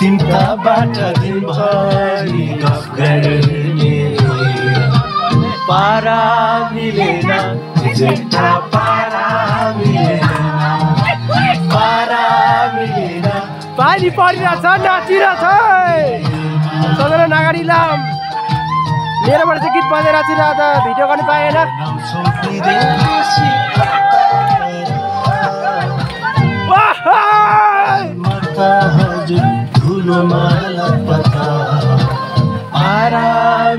तिम्राबाट दिनभरि गफ गर्ने पारा मिलेन जेठा पारा मिलेन पारा मिलेन पानी परिरहेछ नाचिरहेछ सबैले नगाडी लाम मेरोबाट चाहिँ गीत बजेर नाचिरहेछ भिडियो गर्नु पाएन पारा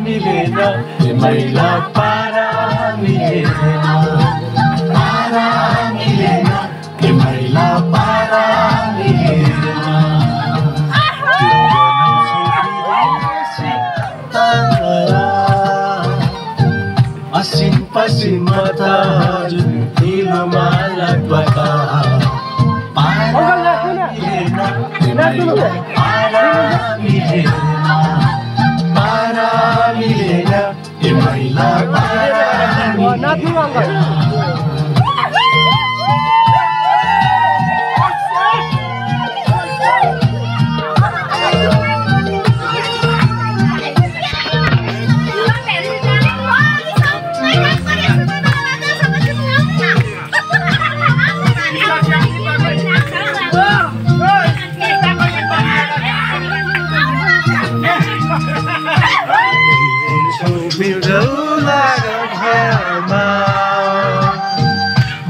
मिलेन मैला पारा मिलेन पारा मिलेन मैला पारा मिलेन असिन पसिन मता जुन दिलोमा लगबका पारा मिलेन पारा मिलेन पारा मिलेन मैला पारा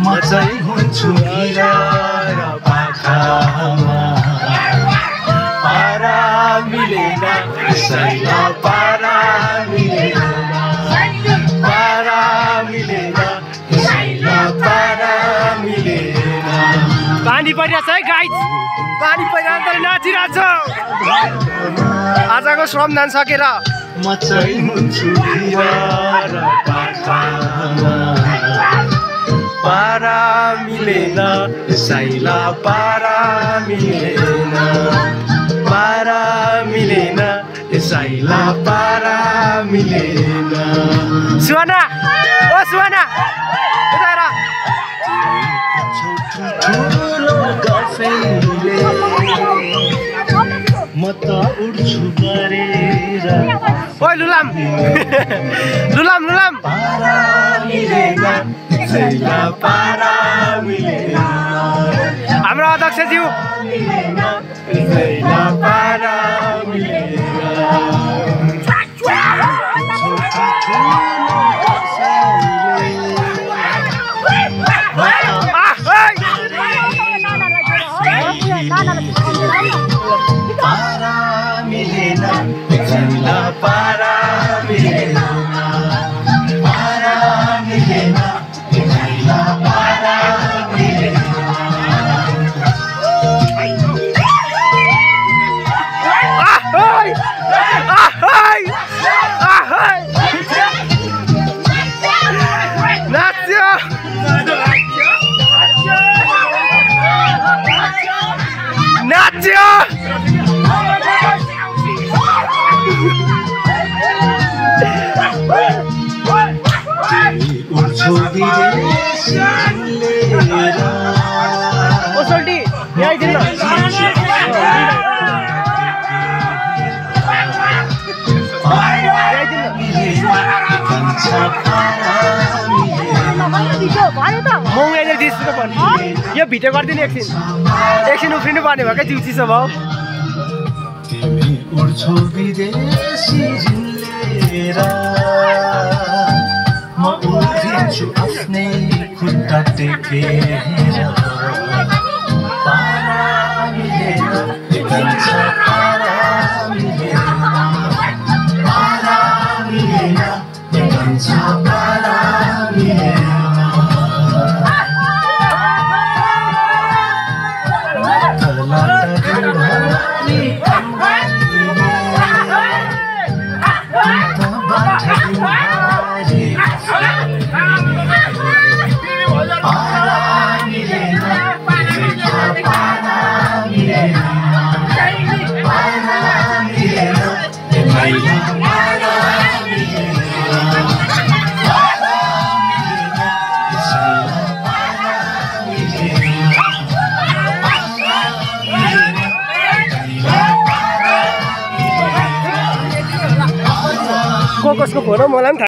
म चाहिँ हुन्छु हिरा र पाखामा पारा मिलेन सैला पारा मिलेन पारा मिलेन सैला पारा मिलेन पानी परिरहेछ है गाइज पानी परिरहेछ नाचिरहेछ आजको श्रमदान सकेर म चाहिँ हुन्छु हिरा र पाखामा पारा मिलेन सैला पारा मिलेन पारा मिलेन सैला पारा मिलेन सुहाना ओ सुहाना यता हेर ठुलो गफैले म त उड्छु गरेर ओइ लुलाम लुलाम लुलाम पारा मिलेन सैला पारा मिलेन हाम्रो अध्यक्षज्यू सैला पारा मिलेन पारा मिलेन सैला पारा मिलेन पारा मिलेन सैला पारा मिलेन नाच्यो ओसल्टी यहाँ आइदिनु यो भिडियो गरिदिनु एकछिन उफ्रिनु पर्ने भयो क्या जिउ चिसो भयो तिमी उड्छौ विदेशी झिल्लेर म उफ्रिन्छु आफ्नै खुट्टा टेकेर पारा मिलेन जान्छ पारा मिलेन पारा मिलेन जान्छ पारा मिलेन को कसको फोन हो मलाई पनि थाहा